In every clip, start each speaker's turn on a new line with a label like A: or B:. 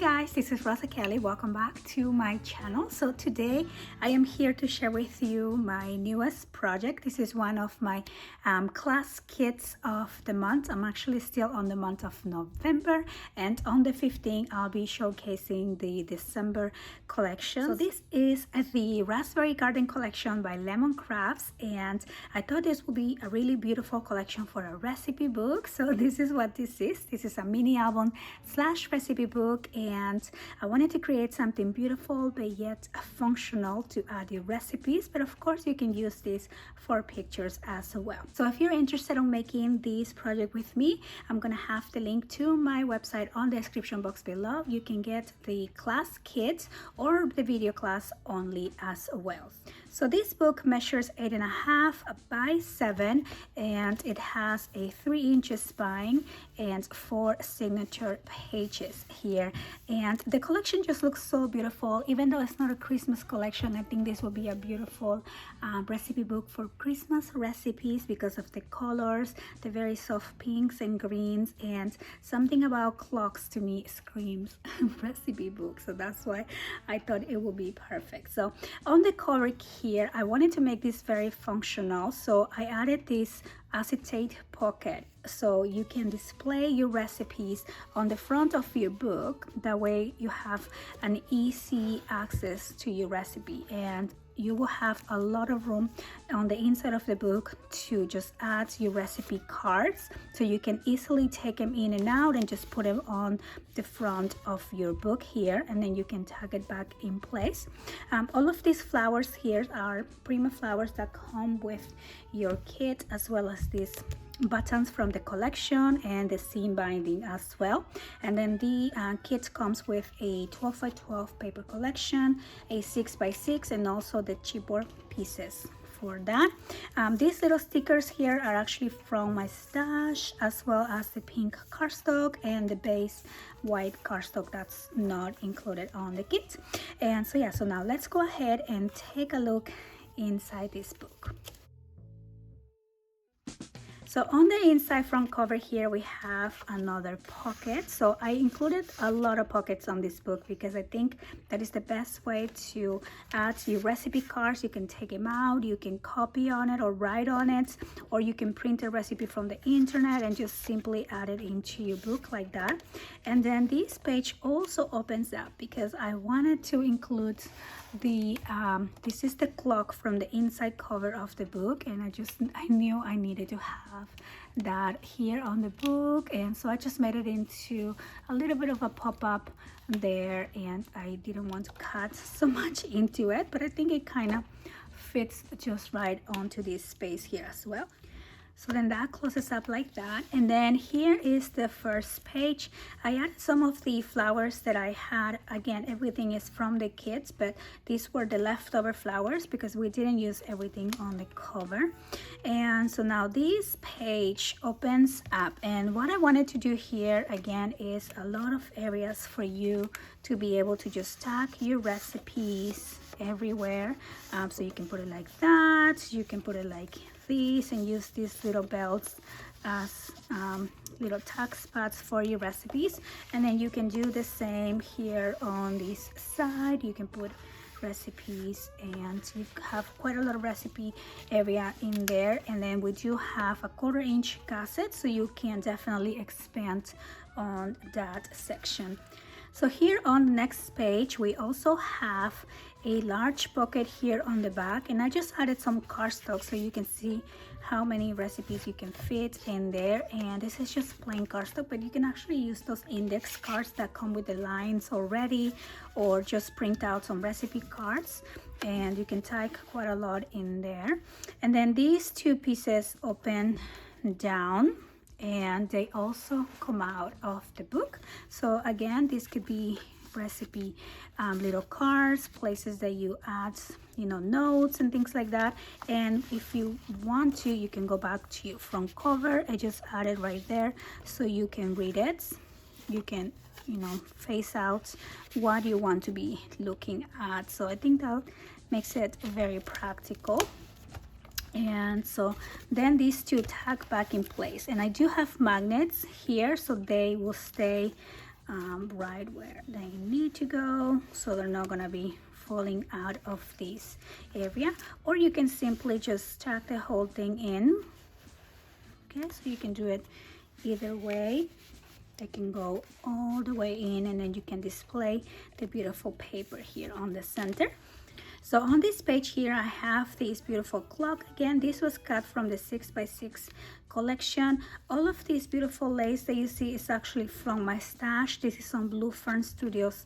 A: guys, this is Rosa Kelly. Welcome back to my channel. So today I am here to share with you my newest project. This is one of my class kits of the month. I'm actually still on the month of November, and on the 15th I'll be showcasing the December collection. So this is the Raspberry Garden collection by Lemon Crafts, and I thought this would be a really beautiful collection for a recipe book. So this is what this is. This is a mini album slash recipe book, and I wanted to create something beautiful but yet functional to add your recipes, but of course you can use this for pictures as well. So if you're interested in making this project with me, I'm gonna have the link to my website on the description box below. You can get the class kit or the video class only as well. So this book measures 8.5 by 7, and it has a 3-inch spine and 4 signature pages here. And the collection just looks so beautiful. Even though it's not a Christmas collection, I think this will be a beautiful recipe book for Christmas recipes because of the colors, the very soft pinks and greens, and something about clocks to me screams recipe book. So that's why I thought it would be perfect. So on the cover here, I wanted to make this very functional, so I added this acetate pocket so you can display your recipes on the front of your book. That way you have an easy access to your recipe, and you will have a lot of room on the inside of the book to just add your recipe cards, so you can easily take them in and out and just put them on the front of your book here, and then you can tag it back in place. All of these flowers here are Prima flowers that come with your kit, as well as these buttons from the collection and the seam binding as well. And then the kit comes with a 12 by 12 paper collection, a 6 by 6, and also the chipboard pieces for that. These little stickers here are actually from my stash, as well as the pink cardstock and the base white cardstock that's not included on the kit. And so yeah, so now let's go ahead and take a look inside this book. So on the inside front cover here, we have another pocket. So I included a lot of pockets on this book because I think that is the best way to add your recipe cards. You can take them out, you can copy on it or write on it, or you can print a recipe from the internet and just simply add it into your book like that. And then this page also opens up because I wanted to include the this is the clock from the inside cover of the book, and I knew I needed to have that here on the book, and so I just made it into a little bit of a pop-up there, and I didn't want to cut so much into it, but I think it kind of fits just right onto this space here as well. So then that closes up like that, and then here is the first page. I added some of the flowers that I had. Again, everything is from the kits, but these were the leftover flowers because we didn't use everything on the cover. And so now this page opens up, and what I wanted to do here again is a lot of areas for you to be able to just tag your recipes everywhere. So you can put it like that, you can put it like this, and use these little belts as little tag spots for your recipes. And then you can do the same here on this side. You can put recipes, and you have quite a lot of recipe area in there. And then we do have a 1/4-inch gusset, so you can definitely expand on that section. So here on the next page, we also have a large pocket here on the back, and I just added some cardstock so you can see how many recipes you can fit in there. And this is just plain cardstock, but you can actually use those index cards that come with the lines already, or just print out some recipe cards, and you can tag quite a lot in there. And then these two pieces open down, and they also come out of the book. So again, this could be recipe little cards, places that you add, you know, notes and things like that. And if you want to, you can go back to your front cover. I just added right there so you can read it. You can, you know, face out what you want to be looking at. So I think that makes it very practical. And so then these two tag back in place, and I do have magnets here so they will stay right where they need to go, so they're not gonna be falling out of this area. Or you can simply just tuck the whole thing in. Okay, so you can do it either way. They can go all the way in, and then you can display the beautiful paper here on the center. So on this page here, I have this beautiful clock. Again, this was cut from the 6x6 collection. All of this beautiful lace that you see is actually from my stash. This is some Blue Fern Studios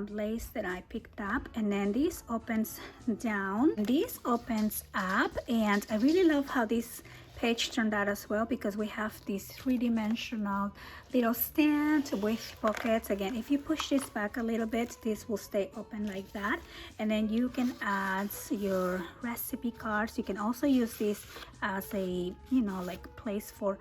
A: lace that I picked up. And then this opens down. This opens up, and I really love how this page turned out as well, because we have this three-dimensional little stand with pockets. Again, if you push this back a little bit, this will stay open like that, and then you can add your recipe cards. You can also use this as a, you know, like place for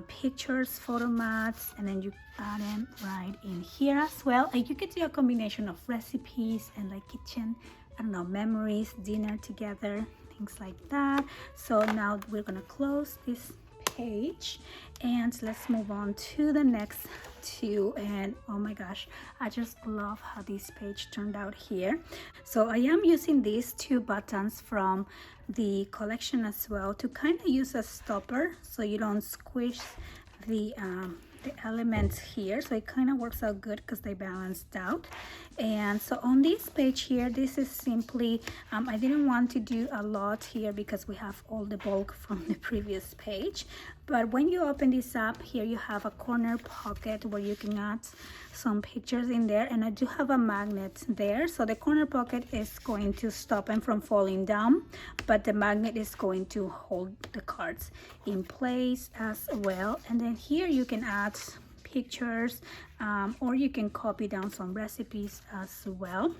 A: pictures, photo mats, and then you add them right in here as well. And you could do a combination of recipes and like kitchen, I don't know, memories, dinner together, things like that. So now we're gonna close this page, and let's move on to the next two. And oh my gosh, I just love how this page turned out here. So I am using these two buttons from the collection as well to kind of use as stopper, so you don't squish the elements here. So it kind of works out good because they balanced out. And so on this page here, this is simply I didn't want to do a lot here because we have all the bulk from the previous page. But when you open this up here, you have a corner pocket where you can add some pictures in there, and I do have a magnet there. So the corner pocket is going to stop them from falling down, but the magnet is going to hold the cards in place as well. And then here you can add pictures, or you can copy down some recipes as well.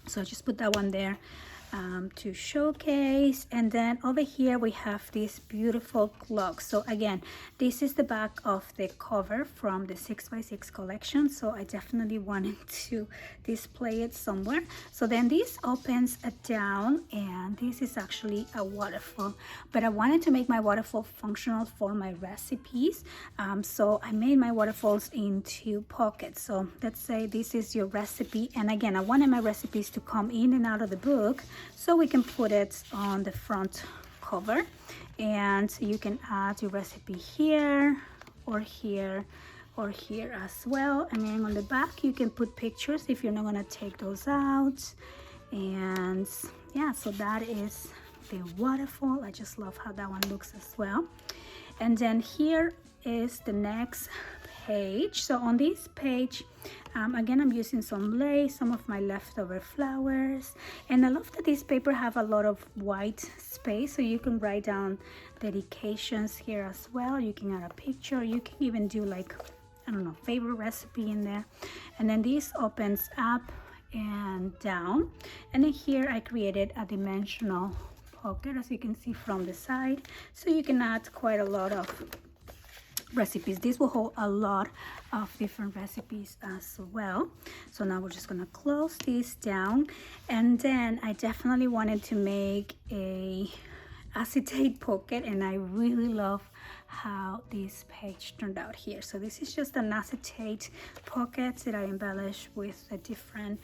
A: So just put that one there to showcase. And then over here we have this beautiful clock. So again, this is the back of the cover from the 6x6 collection, so I definitely wanted to display it somewhere. So then this opens down, and this is actually a waterfall, but I wanted to make my waterfall functional for my recipes. So I made my waterfalls into pockets. So let's say this is your recipe, and again, I wanted my recipes to come in and out of the book, so we can put it on the front cover, and you can add your recipe here or here or here as well. And then on the back you can put pictures if you're not going to take those out. And yeah, so that is the waterfall. I just love how that one looks as well. And then here is the next page. So on this page, again, I'm using some lace, some of my leftover flowers, and I love that this paper have a lot of white space, so you can write down dedications here as well. You can add a picture, you can even do like, I don't know, favorite recipe in there. And then this opens up and down, and then here I created a dimensional pocket, as you can see from the side, so you can add quite a lot of recipes. This will hold a lot of different recipes as well. So now we're just gonna close this down, and then I definitely wanted to make a acetate pocket, and I really love how this page turned out here. So this is just an acetate pocket that I embellish with the different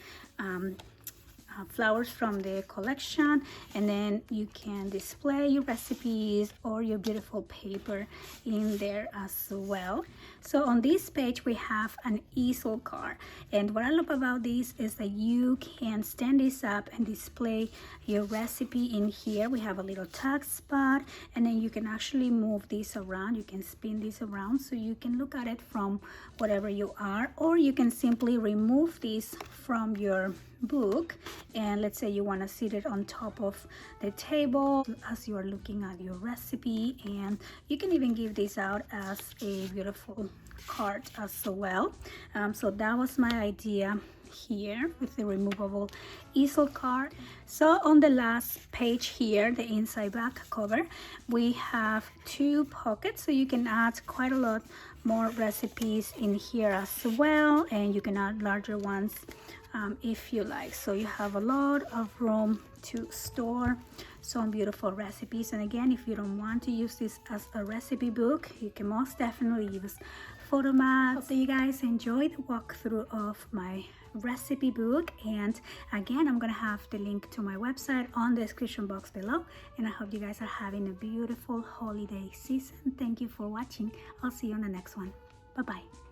A: flowers from the collection, and then you can display your recipes or your beautiful paper in there as well. So on this page we have an easel card, and what I love about this is that you can stand this up and display your recipe in here. We have a little tag spot, and then you can actually move this around. You can spin this around so you can look at it from whatever you are, or you can simply remove this from your book, and let's say you want to sit it on top of the table as you are looking at your recipe, and you can even give this out as a beautiful card as well. So that was my idea here with the removable easel card. So on the last page here, the inside back cover, we have two pockets, so you can add quite a lot more recipes in here as well, and you can add larger ones if you like. So you have a lot of room to store some beautiful recipes. And again, if you don't want to use this as a recipe book, you can most definitely use photo mats. Hope that you guys enjoyed the walkthrough of my recipe book, and again, I'm gonna have the link to my website on the description box below. And I hope you guys are having a beautiful holiday season. Thank you for watching. I'll see you on the next one. Bye bye.